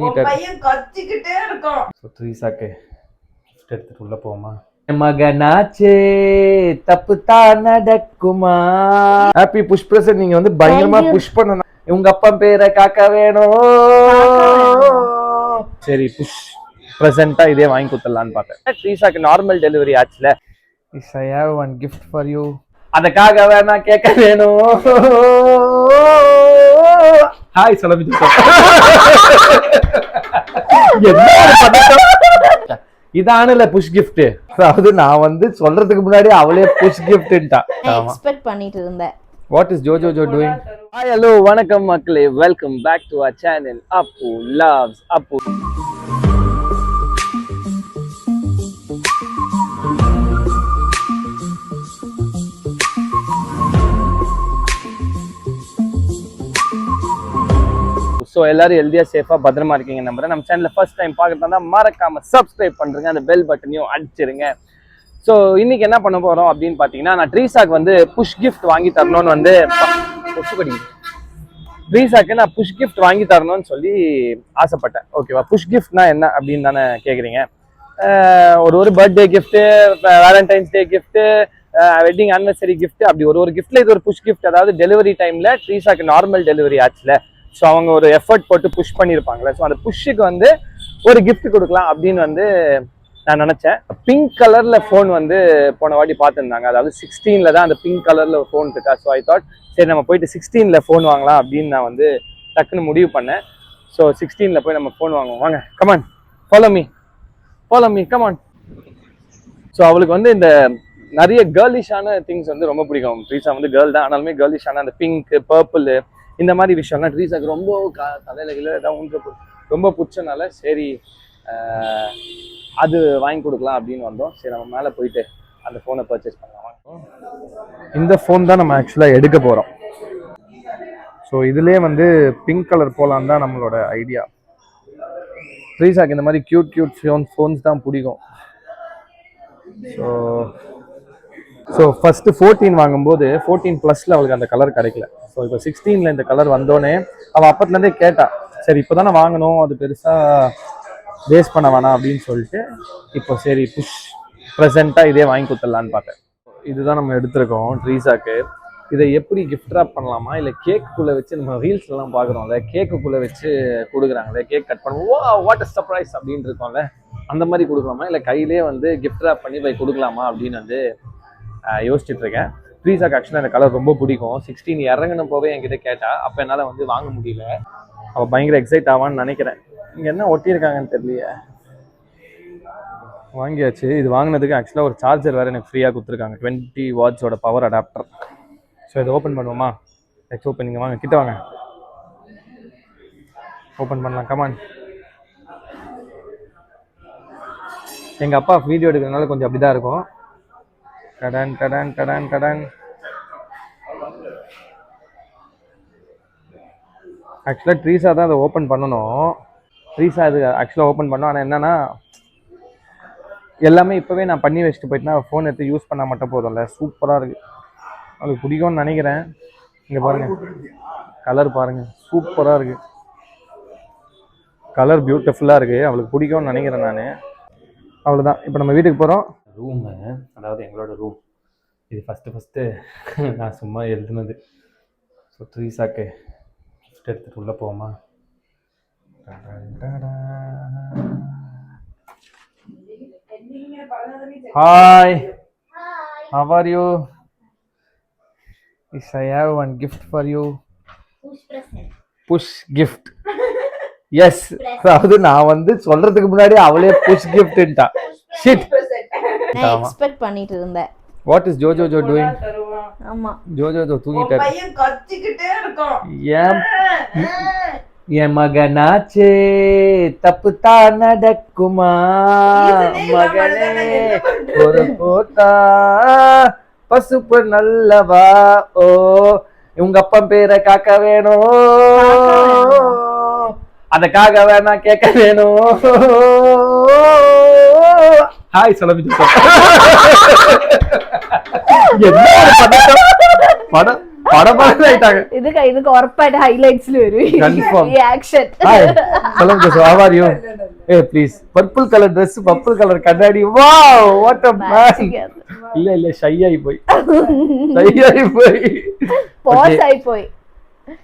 பையன் கத்திக்கிட்டே இருக்கான். த்ரீசாக்கு கிஃப்ட் எடுத்துட்டு உள்ள போமா. மகனாச்சே தப்பு தான் நடக்குமா. Happy push present. நீங்க வந்து பயங்கரமா புஷ் பண்ணணும். உங்க அப்பா பேரை காக்க வேணும். சரி புஷ் பிரசன்ட்டா இதே வாங்கி கொடுத்துடலான்னு பார்த்தேன். த்ரீசாக்கு நார்மல் டெலிவரி ஆச்சுல. Is I have one gift for you. அதுக்காக வேணா கேட்க வேணும். ஹாய் சொல்லி இதானல புஷ் கிஃப்ட். அதாவது நான் வந்து சொல்றதுக்கு முன்னாடி அவளே புஷ் கிஃப்ட்ன்ட்டா. எக்ஸ்பெக்ட் பண்ணிட்டு இருந்தேன். What is Jojo doing? Hi, hello, வணக்கம் மக்களே. Welcome back to our channel Appu Loves Appu. So எல்லாரும் ஹெல்தியா சேஃபா பத்திரமா இருக்கீங்க நம்புறேன். நம்ம சேனல்ல ஃபர்ஸ்ட் டைம் பார்க்கறதா மறக்காம சப்ஸ்கிரைப் பண்றேங்க, அந்த பெல் பட்டனையும் அடிச்சிருங்க. ஸோ இன்னைக்கு என்ன பண்ண போறோம் அப்படின்னு பாத்தீங்கன்னா, நான் ட்ரீசாக்கு வந்து புஷ் கிஃப்ட் வாங்கி தரணும்னு வந்து ட்ரீசாக்கு நான் புஷ் கிஃப்ட் வாங்கி தரணும்னு சொல்லி ஆசைப்பட்டேன். ஓகேவா? புஷ் கிஃப்ட்னா என்ன அப்படின்னு தானே கேக்குறீங்க. ஒரு பர்த்டே கிஃப்ட், வேலண்டைன்ஸ் டே கிஃப்ட், வெட்டிங் ஆனிவர்சரி கிஃப்ட், அப்படி ஒரு கிஃப்ட்ல இது ஒரு புஷ் கிஃப்ட். அதாவது டெலிவரி டைம்ல ட்ரீசாக்கு நார்மல் டெலிவரி ஆச்சுல, ஸோ அவங்க ஒரு எஃபர்ட் போட்டு புஷ் பண்ணியிருப்பாங்களே, ஸோ அந்த புஷ்ஷுக்கு வந்து ஒரு கிஃப்ட் கொடுக்கலாம் அப்படின்னு வந்து நான் நினைச்சேன். பிங்க் கலர்ல ஃபோன் வந்து போன வாட்டி பார்த்துருந்தாங்க. அதாவது 16ல தான் அந்த பிங்க் கலர்ல ஒரு ஃபோன் இருக்கா. ஸோ ஐ தாட் சரி நம்ம போயிட்டு 16ல ஃபோன் வாங்கலாம் அப்படின்னு நான் வந்து டக்குன்னு முடிவு பண்ணேன். ஸோ 16ல போய் நம்ம ஃபோன் வாங்குவோம். வாங்க, come on, follow me come on. So அவளுக்கு வந்து இந்த நிறைய கேர்லிஷான திங்ஸ் வந்து ரொம்ப பிடிக்கும். ட்ரீசா வந்து கேர்ள் தான், ஆனாலுமே கேர்லிஷான அந்த பிங்க், பர்பிள் இந்த மாதிரி விஷயம்லாம் ட்ரீசாக்கு ரொம்ப தலையில ஏதாவது ரொம்ப பிடிச்சனால சரி அது வாங்கி கொடுக்கலாம் அப்படின்னு வந்தோம். சரி நம்ம மேலே போயிட்டு அந்த ஃபோனை பர்ச்சேஸ் பண்ணலாம். இந்த ஃபோன் தான் நம்ம ஆக்சுவலாக எடுக்க போகிறோம். ஸோ இதுலேயே வந்து பிங்க் கலர் போகலான்னு தான் நம்மளோட ஐடியா. ட்ரீசாக்கு இந்த மாதிரி கியூட் ஃபோன்ஸ் தான் பிடிக்கும். ஸோ ஃபர்ஸ்ட் 14 வாங்கும்போது 14 ப்ளஸ்ல அவளுக்கு அந்த கலர் கிடைக்கல. ஸோ இப்போ 16ல இந்த கலர் வந்தோடனே அவள் அப்பத்துலேருந்தே கேட்டா, சரி இப்போ தானே வாங்கணும், அது பெருசாக வேஸ்ட் பண்ண வேணாம் அப்படின்னு சொல்லிட்டு இப்போ சரி புஷ் ப்ரெசென்ட்டாக இதே வாங்கி கொடுத்துடலான்னு பார்த்தேன். இதுதான் நம்ம எடுத்திருக்கோம் ட்ரீசாக்கு. இதை எப்படி கிஃப்ட் ராப் பண்ணலாமா, இல்லை கேக்குள்ளே வச்சு நம்ம ரீல்ஸ்லாம் பார்க்குறோம்ல, கேக்குள்ளே வச்சு கொடுக்குறாங்களே, கேக் கட் பண்ணுவோம், வாட் இஸ் சர்ப்ரைஸ் அப்படின்னு இருக்கோம்ல, அந்த மாதிரி கொடுக்கலாமா, இல்லை கையிலே வந்து கிஃப்ட் ராப் பண்ணி போய் கொடுக்கலாமா அப்படின்னு வந்து யோசிச்சுட்டு இருக்கேன். ட்ரீசாக்கு ஆக்சுவலாக அந்த கலர் ரொம்ப பிடிக்கும். 16 இறங்கணும் போவே என்கிட்ட கேட்டா, அப்போ என்னால் வந்து வாங்க முடியல. அவள் பயங்கர எக்ஸைட் ஆவான்னு நினைக்கிறேன். இங்கே என்ன ஒட்டியிருக்காங்கன்னு தெரியலையே. வாங்கியாச்சு. இது வாங்கினதுக்கு ஆக்சுவலாக ஒரு சார்ஜர் வேறு எனக்கு ஃப்ரீயாக கொடுத்துருக்காங்க, 20 வாட்ஸோட பவர் அடாப்டர். ஸோ இதை ஓப்பன் பண்ணுவோமா? Next open. நீங்கள் வாங்க, கிட்ட வாங்க, ஓப்பன் பண்ணலாம், கமான். எங்கள் அப்பா வீடியோ எடுக்கிறதுனால கொஞ்சம் அப்படி தான் இருக்கும். கடன் கடன் கடன் கடன். ஆக்சுவலாக ட்ரீஸா தான் அதை ஓப்பன் பண்ணணும். ட்ரீஸா இது ஆக்சுவலாக ஓப்பன் பண்ணோம். ஆனால் என்னன்னா, எல்லாமே இப்போவே நான் பண்ணி வச்சுட்டு போயிட்டுனா ஃபோன் எடுத்து யூஸ் பண்ணால் மட்டும் போதும்ல. சூப்பராக இருக்குது, அவளுக்கு பிடிக்கும்னு நினைக்கிறேன். இங்கே பாருங்கள், கலர் பாருங்கள், சூப்பராக இருக்குது, கலர் பியூட்டிஃபுல்லாக இருக்குது, அவளுக்கு பிடிக்கும்னு நினைக்கிறேன் நான். அவ்வளோதான், இப்போ நம்ம வீட்டுக்கு போகிறோம். ரூமு, அதாவது எங்களோட ரூம் இது ஃபஸ்ட்டு நான் சும்மா எழுதுனது. ஸோ ட்ரீசாக்கு கிஃப்ட் எடுத்துகிட்டு உள்ளே போவோமா? Hi, how are you? Yes, I have one gift for you. Push gift. Yes, அதாவது நான் வந்து சொல்றதுக்கு முன்னாடி அவளே புஷ் கிஃப்ட்ன்ட்டா. ஷிட், நான் எக்ஸ்பெக்ட் பண்ணிட்டு இருந்தேன். What is Jojo doing? ஆமா, Jojo தூங்கிட்டாரு. பையன் கத்திக்கிட்டே இருக்கான். என் மகனாச்சே தப்பு தான் நடக்குமா. மகனே ஒரு போட்டா பசுப்பு நல்லவா. ஓ, உங்க அப்பா பேரை காக்க வேணும், அதுக்காக வேணா கேட்க வேணும். ஹாய் சொல்லி படம் படபடன்னு ஆயிட்டாங்க. இதுக்கு உரப்பாയിട്ട് ஹைலைட்ஸ்ல வரும் Confirm. ஆக்ஷன். ஹாய் சொல்லுங்க Joseph, how are you? Please purple colour Dress, purple colour கண்ணாடி. Wow what a man. இல்ல ஷை ஆயி போய் பாஸ் ஆயி போய்.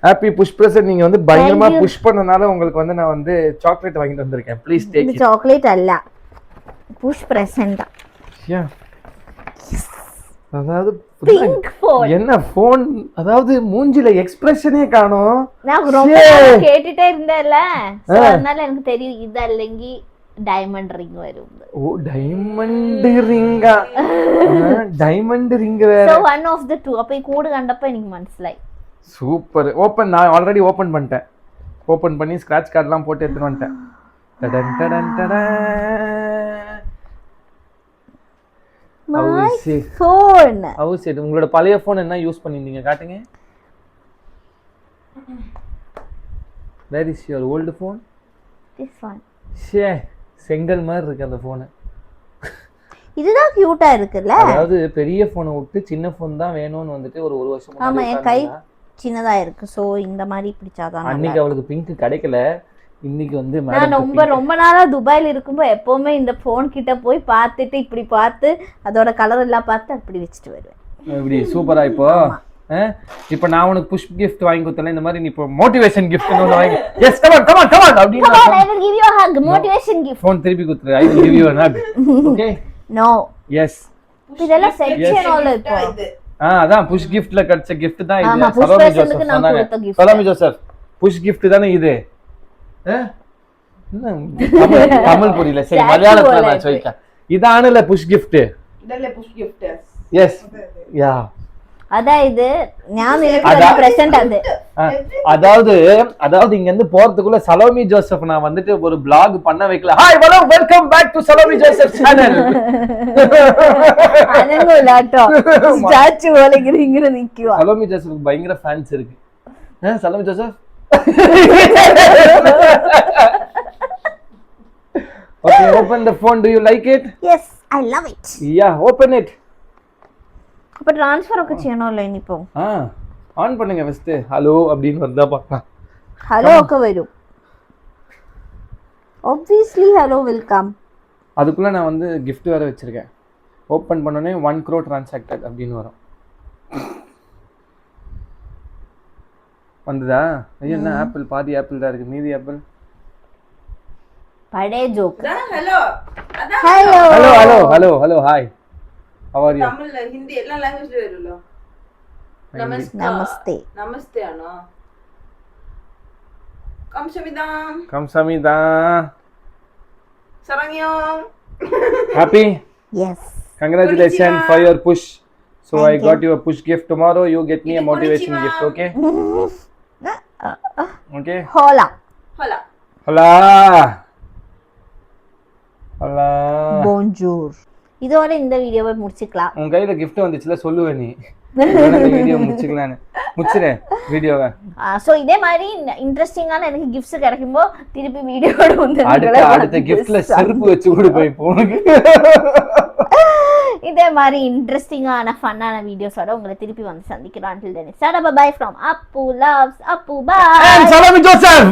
Happy push present. நீங்க வந்து பயங்கரமா புஷ் பண்ணனால உங்களுக்கு வந்து நான் வந்து சாக்லேட் வாங்கிட்டு வந்திருக்கேன். ப்ளீஸ் டேக் இது சாக்லேட் அல்ல, புஷ் பிரசன்ட். யா அதாவது பிங்க் ஃபோன். என்ன ஃபோன், அதாவது மூஞ்சில எக்ஸ்பிரஷனே காணோம். நான் ரொம்ப கேட்டுட்டே இருந்தேன்ல, சோ அதனால எனக்கு தெரியும் இது இல்லங்கி டைமண்ட் ரிங் வரும். ஓ டைமண்ட் ரிங்கா? டைமண்ட் ரிங் வேற. So one of the two. அப்ப கூடு கண்டப்ப எனக்கு மனசுல சூப்பர். ஓபன் நான் ஆல்ரெடி ஓபன் பண்ணிட்டேன். ஓபன் பண்ணி ஸ்கிராட்ச் கார்ட்லாம் போட்டு எடுத்துட்டு வந்துட்டேன். டடன் டடன் டடன். My phone. How's it. உங்களோட பழைய ஃபோன் என்ன யூஸ் பண்ணிருந்தீங்க காட்டுங்க. Where is your old phone? This one. ஷே செங்கல் மாதிரி இருக்கு அந்த ஃபோன். இதுதான் கியூட்டா இருக்குல்ல. அதாவது பெரிய ஃபோனை விட்டு சின்ன ஃபோன் தான் வேணும்னு வந்துட்டு ஒரு வருஷம். ஆமா என் கை சின்னதா இருக்கு. சோ இந்த மாதிரி பிடிச்சாதான். அன்னைக்கு அவளுக்கு பிங்க் கிடைக்கல, இன்னைக்கு வந்து நான் ரொம்ப நாளா துபாயில இருக்கும்போது எப்பவுமே இந்த போன் கிட்ட போய் பார்த்துட்டு இப்படி பார்த்து அதோட கலர் எல்லாம் பார்த்து அப்படி வச்சுட்டு வருவேன். இப்படி சூப்பரா. இப்போ நான் உனக்கு புஷ் gift வாங்கி கொடுத்தல, இந்த மாதிரி நீ இப்போ மோட்டிவேஷன் gift ஒன்னு வாங்கி. எஸ் கம் ஆன் அப்படி Come on, I will give you a hug, motivation gift. Phone திருப்பி கொடுத்துரு. I will give you a hug. Okay? No. Yes. இதெல்லாம் செக்ஷன் ஆல் இருக்கு. அதான் புஷ் giftல கிடைச்ச gift தான் இது. ஆமா, push சலோமி presentக்கு ஜோசப் நான் சொன்னாங்க. கொடுத்த gift. Salomi Joseph push gift தானே இது? தமிழ் புரியல. சரி மலையாளத்துல நான் சொல்லிட்டேன். இதானல புஷ் gift. இதல்ல புஷ் gift. எஸ் யா அதான் இது நான் நினைக்கிற பிரசன்ட் அது. அதாவது இங்க இருந்து போறதுக்குள்ள சலோமி ஜோசப் நான் வந்துட்டு ஒரு vlog பண்ண வைக்கல. Hi hello welcome back to Salomi Joseph channel. அனங்க லாட்டோ ஸ்டாச்சு ஓலகிரிங்கற நிக்குவா. சலோமி ஜோசப்க்கு பயங்கர ஃபேன்ஸ் இருக்கு. Salomi Joseph. Okay, open the phone. Do you like it? Yes, I love it. Yeah, open it. அப்ப ட்ரான்ஸ்ஃபர் ഒക്കെ ചെയ്യണോല്ലോ ഇനിപ്പോ. ஆன் பண்ணுங்க ஃபர்ஸ்ட். ஹலோ அப்படினு வந்தா பார்க்கலாம். ஹலோ ഒക്കെ வரும். Obviously hello will come. அதுக்குள்ள நான் வந்து gift வேற வச்சிருக்கேன். ஓபன் பண்ணனே 1 crore transacted அப்படினு வரும். வந்ததா? ஐயோ என்ன ஆப்பிள் பாதி ஆப்பிள் தான் இருக்கு, மீதி ஆப்பிள். படே joke. Hello hello hello hello hello hello hi. How are you? தமிழ்ல ஹிந்தி எல்லா லாங்குவேஜ்ல வரும்ல. நமஸ்தே. நமஸ்தே அண்ணா. 감사합니다. 감사합니다. 사랑해요. Happy? Yes. Congratulations for your push. So I got you a push gift. Tomorrow you get me a motivation gift, okay? Okay? Hola. Hola. Hola. Hola. Bonjour. இதோட இந்த வீடியோவை முடிச்சுக்கலாம். உன் கையில gift வந்துச்சுல சொல்லுவே நீ. இந்த வீடியோ முடிச்சுக்கலாம்னு. முடிச்சிரேன் வீடியோவை. சோ இதே மாதிரி இன்ட்ரஸ்டிங்கான எனக்கு giftஸ் கிடைக்கும்போ திருப்பி வீடியோட வந்து அடுத்த giftல செருப்பு வச்சு கொடுப்பேன் இப்போ உனக்கு. இதே மாதிரி இன்ட்ரஸ்டிங்கான ஃபன்னான வீடியோஸோட உங்களை திருப்பி வந்து சந்திக்கிறோம். until then tada bye from Appu loves Appu bye. And Salami Joseph.